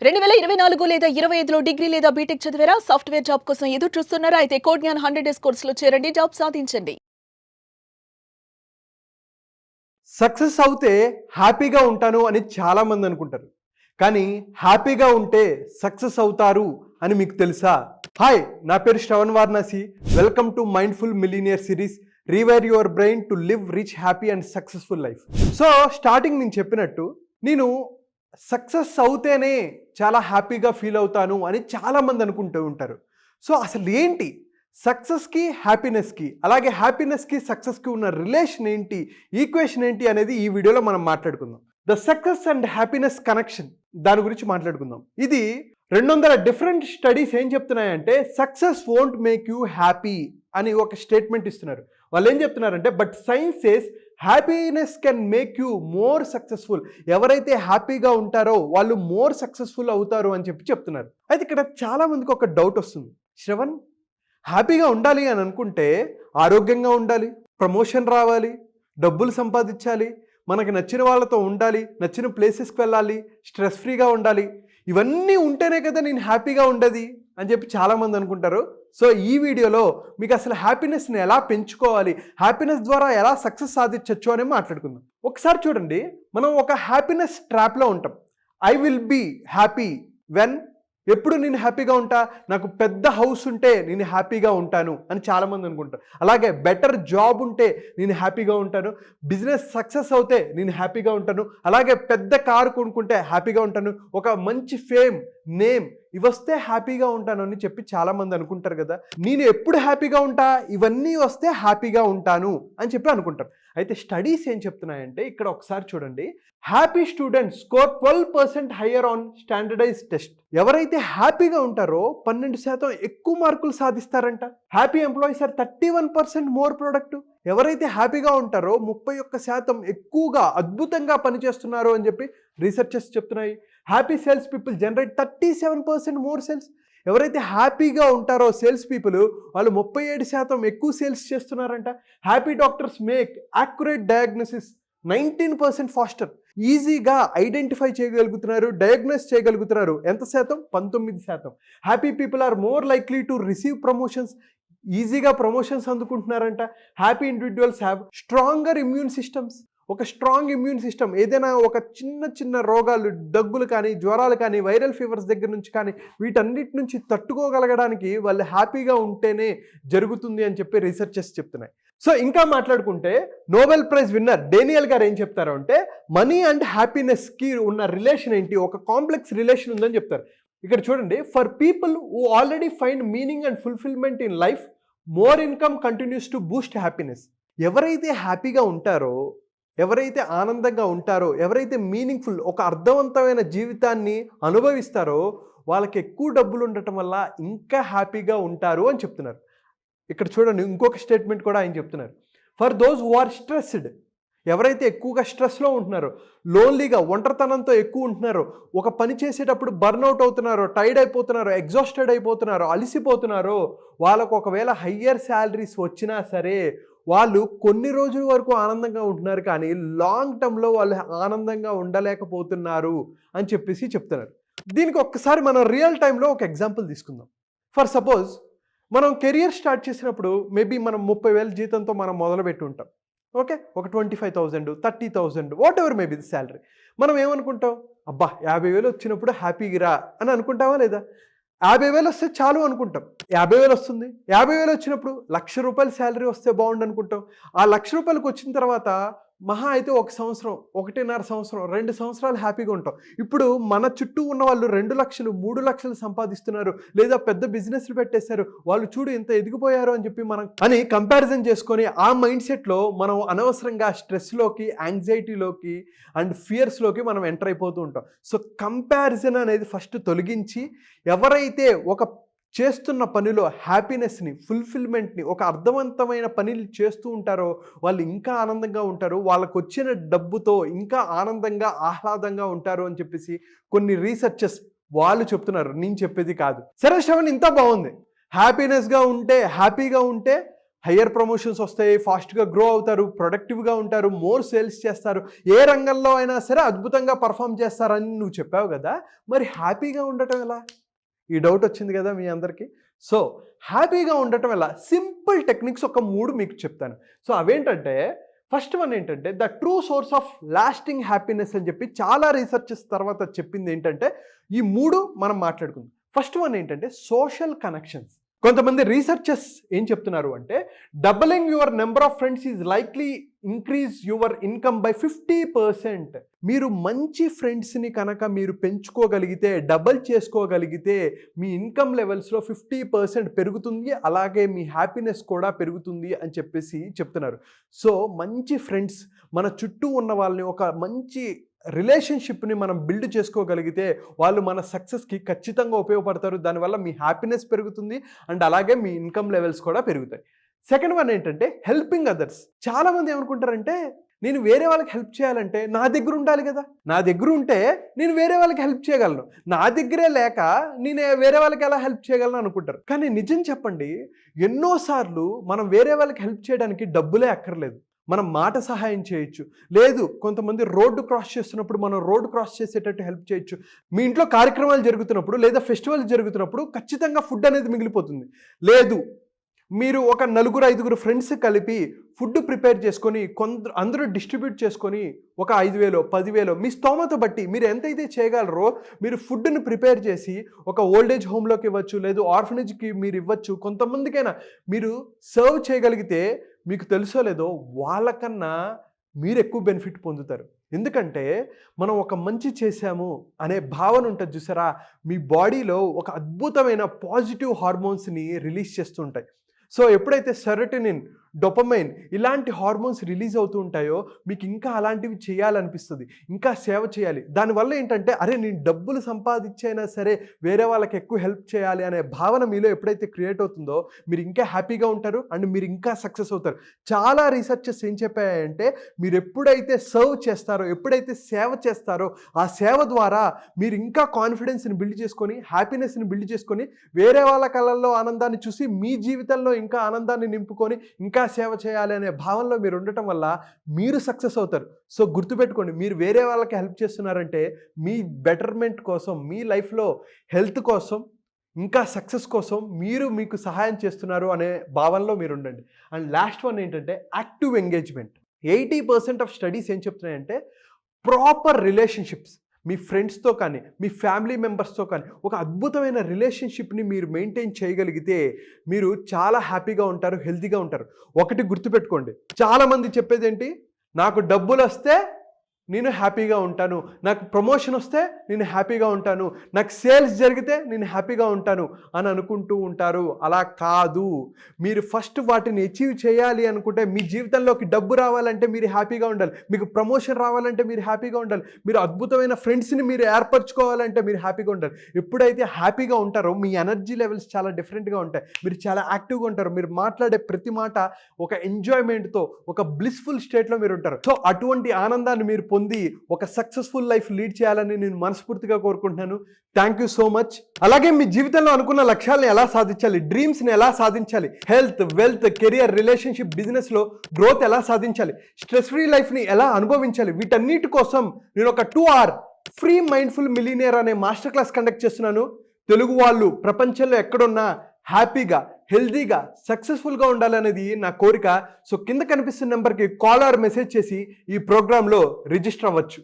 2024 లేదా 25లో డిగ్రీ లేదా బీటెక్ చదివారా? సాఫ్ట్‌వేర్ జాబ్ కోసం ఎదురు చూస్తున్నారా? అయితే కోడ్ జ్ఞాన్ 100 డేస్ కోర్సులో చేరండి, జాబ్ సాధించండి. సక్సెస్ అవుతే హ్యాపీగా ఉంటాను అని చాలామంది అనుకుంటారు. కానీ హ్యాపీగా ఉంటే సక్సెస్ అవుతారు అని మీకు తెలుసా? హాయ్, నా పేరు Shravan Varanasi. Welcome to mindful millionaire series, rewire your brain to live rich, happy and successful life. So starting నేను చెప్పినట్టు, నేను సక్సెస్ అవుతేనే చాలా హ్యాపీగా ఫీల్ అవుతాను అని చాలామంది అనుకుంటూ ఉంటారు. సో అసలు ఏంటి సక్సెస్కి హ్యాపీనెస్కి, అలాగే హ్యాపీనెస్కి సక్సెస్కి ఉన్న రిలేషన్ ఏంటి, ఈక్వేషన్ ఏంటి అనేది ఈ వీడియోలో మనం మాట్లాడుకుందాం. The success and happiness connection, దాని గురించి మాట్లాడుకుందాం. ఇది 200 డిఫరెంట్ స్టడీస్ ఏం చెప్తున్నాయంటే, success won't make you happy అని ఒక స్టేట్మెంట్ ఇస్తున్నారు. వాళ్ళు ఏం చెప్తున్నారంటే, but science says happiness can make you more successful. ఎవరైతే హ్యాపీగా ఉంటారో వాళ్ళు మోర్ సక్సెస్ఫుల్ అవుతారు అని చెప్తున్నారు. అయితే ఇక్కడ చాలా మందికి ఒక డౌట్ వస్తుంది. శ్రవణ్, హ్యాపీగా ఉండాలి అని అనుకుంటే ఆరోగ్యంగా ఉండాలి, ప్రమోషన్ రావాలి, డబ్బులు సంపాదించాలి, మనకి నచ్చిన వాళ్ళతో ఉండాలి, నచ్చిన ప్లేసెస్కి వెళ్ళాలి, స్ట్రెస్ ఫ్రీగా ఉండాలి, ఇవన్నీ ఉంటేనే కదా నేను హ్యాపీగా ఉండేది అని చెప్పి చాలామంది అనుకుంటారు. సో ఈ వీడియోలో మీకు అసలు హ్యాపీనెస్ని ఎలా పెంచుకోవాలి, హ్యాపీనెస్ ద్వారా ఎలా సక్సెస్ సాధించవచ్చు అని మాట్లాడుకుందాం. ఒకసారి చూడండి, మనం ఒక హ్యాపీనెస్ ట్రాప్లో ఉంటాం. I will be happy when, ఎప్పుడు నేను హ్యాపీగా ఉంటా, నాకు పెద్ద హౌస్ ఉంటే నేను హ్యాపీగా ఉంటాను అని చాలామంది అనుకుంటారు. అలాగే బెటర్ జాబ్ ఉంటే నేను హ్యాపీగా ఉంటాను, బిజినెస్ సక్సెస్ అవుతే నేను హ్యాపీగా ఉంటాను, అలాగే పెద్ద కారు కొనుక్కుంటే హ్యాపీగా ఉంటాను, ఒక మంచి ఫేమ్, నేమ్ ఇవి వస్తే హ్యాపీగా ఉంటాను అని చెప్పి చాలామంది అనుకుంటారు కదా. నేను ఎప్పుడు హ్యాపీగా ఉంటా, ఇవన్నీ వస్తే హ్యాపీగా ఉంటాను అని చెప్పి అనుకుంటారు. అయితే స్టడీస్ ఏం చెప్తున్నాయంటే, ఇక్కడ ఒకసారి చూడండి, happy students score 12% higher on standardize test. ఎవరైతే హ్యాపీగా ఉంటారో 12% ఎక్కువ మార్కులు సాధిస్తారంట. Happy employees are 31% more productive. ఎవరైతే హ్యాపీగా ఉంటారో 31% ఎక్కువగా అద్భుతంగా పనిచేస్తున్నారు అని చెప్పి రీసెర్చెస్ చెప్తున్నాయి. Happy sales people generate 37% more sales. ఎవరైతే హ్యాపీగా ఉంటారో సేల్స్ పీపుల్, వాళ్ళు 37% ఎక్కువ సేల్స్ చేస్తున్నారంట. Happy doctors make accurate diagnosis 19% faster. ఈజీగా ఐడెంటిఫై చేయగలుగుతున్నారు, డయాగ్నోస్ చేయగలుగుతున్నారు. ఎంత శాతం? 19%. Happy people are more likely to receive promotions. ఈజీగా ప్రమోషన్స్ అందుకుంటున్నారంట. Happy individuals have stronger immune systems. ఒక స్ట్రాంగ్ ఇమ్యూన్ సిస్టమ్, ఏదైనా ఒక చిన్న రోగాలు, దగ్గులు కానీ, జ్వరాలు కానీ, వైరల్ ఫీవర్స్ దగ్గర నుంచి కానీ, వీటన్నిటి నుంచి తట్టుకోగలగడానికి వాళ్ళు హ్యాపీగా ఉంటేనే జరుగుతుంది అని చెప్పి రీసెర్చెస్ చెప్తున్నాయి. సో ఇంకా మాట్లాడుకుంటే, నోబెల్ ప్రైజ్ విన్నర్ డేనియల్ గారు ఏం చెప్తారు అంటే, మనీ అండ్ హ్యాపీనెస్కి ఉన్న రిలేషన్ ఏంటి, ఒక కాంప్లెక్స్ రిలేషన్ ఉందని చెప్తారు. ఇక్కడ చూడండి, for people who already find meaning and fulfilment in life, more income continues to Boost happiness. ఎవరైతే హ్యాపీగా ఉంటారో, ఎవరైతే ఆనందంగా ఉంటారో, ఎవరైతే మీనింగ్ఫుల్, ఒక అర్థవంతమైన జీవితాన్ని అనుభవిస్తారో, వాళ్ళకి ఎక్కువ డబ్బులు ఉండటం వల్ల ఇంకా హ్యాపీగా ఉంటారు అని చెప్తున్నారు. ఇక్కడ చూడండి, ఇంకొక స్టేట్మెంట్ కూడా ఆయన చెప్తున్నారు. For those who are stressed, ఎవరైతే ఎక్కువగా స్ట్రెస్లో ఉంటున్నారో, లోన్లీగా, ఒంటరితనంతో ఎక్కువ ఉంటున్నారో, ఒక పని చేసేటప్పుడు బర్న్అవుట్ అవుతున్నారో, టైర్డ్ అయిపోతున్నారో, ఎగ్జాస్టెడ్ అయిపోతున్నారో, అలసిపోతున్నారో, వాళ్ళకు ఒకవేళ హయ్యర్ శాలరీస్ వచ్చినా సరే వాళ్ళు కొన్ని రోజుల వరకు ఆనందంగా ఉంటున్నారు, కానీ లాంగ్ టర్మ్లో వాళ్ళు ఆనందంగా ఉండలేకపోతున్నారు అని చెప్పేసి చెప్తున్నారు. దీనికి ఒక్కసారి మనం రియల్ టైంలో ఒక ఎగ్జాంపుల్ తీసుకుందాం. ఫర్ సపోజ్, మనం కెరియర్ స్టార్ట్ చేసినప్పుడు మేబీ మనం 30,000 జీతంతో మనం మొదలుపెట్టి ఉంటాం. ఓకే, ఒక 25,000, 30,000, what ever maybe the salary. మనం ఏమనుకుంటాం, అబ్బా 50,000 వచ్చినప్పుడు హ్యాపీగా అని అనుకుంటామా లేదా? 50,000 వస్తే చాలు అనుకుంటాం. 50,000 వస్తుంది, 50,000 వచ్చినప్పుడు ₹1,00,000 శాలరీ వస్తే బాగుండు అనుకుంటాం. ఆ ₹1,00,000 వచ్చిన తర్వాత మహా అయితే 1 సంవత్సరం, 1.5 సంవత్సరం, 2 సంవత్సరాలు హ్యాపీగా ఉంటాం. ఇప్పుడు మన చుట్టూ ఉన్న వాళ్ళు 2 లక్షలు, 3 లక్షలు సంపాదిస్తున్నారు, లేదా పెద్ద బిజినెస్లు పెట్టేశారు, వాళ్ళు చూడు ఎంత ఎదిగిపోయారు అని చెప్పి మనం అని కంపారిజన్ చేసుకొని, ఆ మైండ్ సెట్లో మనం అనవసరంగా స్ట్రెస్లోకి, యాంగ్జైటీలోకి అండ్ ఫియర్స్లోకి మనం ఎంటర్ అయిపోతూ ఉంటాం. సో కంపారిజన్ అనేది ఫస్ట్ తొలగించి, ఎవరైతే ఒక చేస్తున్న పనిలో హ్యాపీనెస్ని, ఫుల్ఫిల్మెంట్ని, ఒక అర్థవంతమైన పనులు చేస్తూ ఉంటారో వాళ్ళు ఇంకా ఆనందంగా ఉంటారు, వాళ్ళకు వచ్చిన డబ్బుతో ఇంకా ఆనందంగా, ఆహ్లాదంగా ఉంటారు అని చెప్పేసి కొన్ని రీసెర్చెస్ వాళ్ళు చెప్తున్నారు, నేను చెప్పేది కాదు. సరే శ్రవణ్, ఇంత బాగుంది, హ్యాపీగా ఉంటే హయ్యర్ ప్రమోషన్స్ వస్తాయి, ఫాస్ట్గా గ్రో అవుతారు, ప్రొడక్టివ్గా ఉంటారు, మోర్ సేల్స్ చేస్తారు, ఏ రంగంలో అయినా సరే అద్భుతంగా పర్ఫామ్ చేస్తారని నువ్వు చెప్పావు కదా, మరి హ్యాపీగా ఉండటం ఎలా? ఈ డౌట్ వచ్చింది కదా మీ అందరికీ. సో హ్యాపీగా ఉండటం ఎలా? సింపుల్ టెక్నిక్స్ ఒక 3 మీకు చెప్తాను. సో అవేంటంటే, ఫస్ట్ వన్ ఏంటంటే the true source of lasting happiness అని చెప్పి చాలా రీసెర్చెస్ తర్వాత చెప్పింది ఏంటంటే ఈ 3 మనం మాట్లాడుకుందాం. ఫస్ట్ వన్ ఏంటంటే సోషల్ కనెక్షన్స్. కొంతమంది రీసెర్చర్స్ ఏం చెప్తున్నారు అంటే, doubling your number of friends is likely increase your income by 50%. మీరు మంచి ఫ్రెండ్స్ని కనుక మీరు పెంచుకోగలిగితే, డబల్ చేసుకోగలిగితే మీ ఇన్కమ్ లెవెల్స్లో 50% పెరుగుతుంది, అలాగే మీ హ్యాపీనెస్ కూడా పెరుగుతుంది అని చెప్పేసి చెప్తున్నారు. సో మంచి ఫ్రెండ్స్, మన చుట్టూ ఉన్న వాళ్ళని ఒక మంచి రిలేషన్షిప్ని మనం బిల్డ్ చేసుకోగలిగితే వాళ్ళు మన సక్సెస్కి ఖచ్చితంగా ఉపయోగపడతారు. దానివల్ల మీ హ్యాపీనెస్ పెరుగుతుంది అండ్ అలాగే మీ ఇన్కమ్ లెవెల్స్ కూడా పెరుగుతాయి. సెకండ్ వన్ ఏంటంటే హెల్పింగ్ అదర్స్. చాలామంది ఏమనుకుంటారంటే, నేను వేరే వాళ్ళకి హెల్ప్ చేయాలంటే నా దగ్గర ఉండాలి కదా, నా దగ్గర ఉంటే నేను వేరే వాళ్ళకి హెల్ప్ చేయగలను, నా దగ్గరే లేక నేను వేరే వాళ్ళకి ఎలా హెల్ప్ చేయగలను అనుకుంటారు. కానీ నిజం చెప్పండి, ఎన్నోసార్లు మనం వేరే వాళ్ళకి హెల్ప్ చేయడానికి డబ్బులే అక్కర్లేదు, మనం మాట సహాయం చేయొచ్చు. లేదు, కొంతమంది రోడ్డు క్రాస్ చేస్తున్నప్పుడు మనం రోడ్డు క్రాస్ చేసేటట్టు హెల్ప్ చేయొచ్చు. మీ ఇంట్లో కార్యక్రమాలు జరుగుతున్నప్పుడు లేదా ఫెస్టివల్స్ జరుగుతున్నప్పుడు ఖచ్చితంగా ఫుడ్ అనేది మిగిలిపోతుంది. లేదు, మీరు ఒక 4-5 ఫ్రెండ్స్ కలిపి ఫుడ్ ప్రిపేర్ చేసుకొని అందరూ డిస్ట్రిబ్యూట్ చేసుకొని ఒక 5,000 10,000 మీ స్తోమత బట్టి మీరు ఎంతైతే చేయగలరో మీరు ఫుడ్ని ప్రిపేర్ చేసి ఒక ఓల్డేజ్ హోమ్లోకి ఇవ్వచ్చు, లేదు ఆర్ఫనేజ్కి మీరు ఇవ్వచ్చు. కొంతమందికైనా మీరు సర్వ్ చేయగలిగితే మీకు తెలుసో లేదో వాళ్ళకన్నా మీరు ఎక్కువ బెనిఫిట్ పొందుతారు. ఎందుకంటే మనం ఒక మంచి చేశాము అనే భావన ఉంటుంది చూసారా, మీ బాడీలో ఒక అద్భుతమైన పాజిటివ్ హార్మోన్స్ని రిలీజ్ చేస్తుంటాయి. సో ఎప్పుడైతే సెరోటోనిన్, డోపమైన్ ఇలాంటి హార్మోన్స్ రిలీజ్ అవుతూ ఉంటాయో మీకు ఇంకా అలాంటివి చేయాలనిపిస్తుంది, ఇంకా సేవ చేయాలి. దానివల్ల ఏంటంటే, అరే నేను డబ్బులు సంపాదించైనా సరే వేరే వాళ్ళకి ఎక్కువ హెల్ప్ చేయాలి అనే భావన మీలో ఎప్పుడైతే క్రియేట్ అవుతుందో మీరు ఇంకా హ్యాపీగా ఉంటారు అండ్ మీరు ఇంకా సక్సెస్ అవుతారు. చాలా రీసెర్చెస్ ఏం చెప్పాయంటే, మీరు ఎప్పుడైతే సర్వ్ చేస్తారో, ఎప్పుడైతే సేవ చేస్తారో ఆ సేవ ద్వారా మీరు ఇంకా కాన్ఫిడెన్స్ని బిల్డ్ చేసుకొని, హ్యాపీనెస్ని బిల్డ్ చేసుకొని, వేరే వాళ్ళ కళ్ళల్లో ఆనందాన్ని చూసి మీ జీవితంలో ఇంకా ఆనందాన్ని నింపుకొని ఇంకా సేవ చేయాలి అనే భావనలో మీరు ఉండటం వల్ల మీరు సక్సెస్ అవుతారు. సో గుర్తుపెట్టుకోండి, మీరు వేరే వాళ్ళకి హెల్ప్ చేస్తున్నారంటే మీ బెటర్మెంట్ కోసం, మీ లైఫ్లో హెల్త్ కోసం, ఇంకా సక్సెస్ కోసం మీకు సహాయం చేస్తున్నారు అనే భావనలో మీరు ఉండండి. అండ్ లాస్ట్ వన్ ఏంటంటే యాక్టివ్ ఎంగేజ్మెంట్. 80% ఆఫ్ స్టడీస్ ఏం చెప్తున్నాయంటే, ప్రాపర్ రిలేషన్షిప్స్, మీ ఫ్రెండ్స్తో కానీ మీ ఫ్యామిలీ మెంబర్స్తో కానీ ఒక అద్భుతమైన రిలేషన్షిప్ని మీరు మెయింటైన్ చేయగలిగితే మీరు చాలా హ్యాపీగా ఉంటారు, హెల్తీగా ఉంటారు. ఒకటి గుర్తుపెట్టుకోండి, చాలామంది చెప్పేది ఏంటి, నాకు డబ్బులు వస్తే నేను హ్యాపీగా ఉంటాను, నాకు ప్రమోషన్ వస్తే నేను హ్యాపీగా ఉంటాను, నాకు సేల్స్ జరిగితే నేను హ్యాపీగా ఉంటాను అని అనుకుంటూ ఉంటారు. అలా కాదు. మీరు ఫస్ట్ వాటిని అచీవ్ చేయాలి అనుకుంటే, మీ జీవితంలోకి డబ్బు రావాలంటే మీరు హ్యాపీగా ఉండాలి, మీకు ప్రమోషన్ రావాలంటే మీరు హ్యాపీగా ఉండాలి, మీరు అద్భుతమైన ఫ్రెండ్స్ని మీరు ఏర్పరచుకోవాలంటే మీరు హ్యాపీగా ఉండాలి. ఎప్పుడైతే హ్యాపీగా ఉంటారో మీ ఎనర్జీ లెవెల్స్ చాలా డిఫరెంట్గా ఉంటాయి, మీరు చాలా యాక్టివ్గా ఉంటారు, మీరు మాట్లాడే ప్రతి మాట ఒక ఎంజాయ్మెంట్తో, ఒక బ్లిస్ఫుల్ స్టేట్లో మీరు ఉంటారు. సో అటువంటి ఆనందాన్ని మీరు పొంది ఒక సక్సెస్ఫుల్ లైఫ్ లీడ్ చేయాలని నేను మనస్ఫూర్తిగా కోరుకుంటున్నాను. Thank you so much. అలాగే మీ జీవితంలో అనుకున్న లక్ష్యాలను ఎలా సాధించాలి, డ్రీమ్స్ని ఎలా సాధించాలి, హెల్త్, వెల్త్, కెరియర్, రిలేషన్షిప్, బిజినెస్లో గ్రోత్ ఎలా సాధించాలి, స్ట్రెస్ ఫ్రీ లైఫ్ని ఎలా అనుభవించాలి, వీటన్నిటి కోసం నేను ఒక 2 hour ఫ్రీ మైండ్ఫుల్ మిలియనియర్ అనే మాస్టర్ క్లాస్ కండక్ట్ చేస్తున్నాను. తెలుగు వాళ్ళు ప్రపంచంలో ఎక్కడున్నా హ్యాపీగా, హెల్తీగా, సక్సెస్ఫుల్గా ఉండాలనేది నా కోరిక. సో కింద కనిపిస్తున్న నెంబర్కి కాల్ ఆర్ మెసేజ్ చేసి ఈ ప్రోగ్రాంలో రిజిస్టర్ అవ్వచ్చు.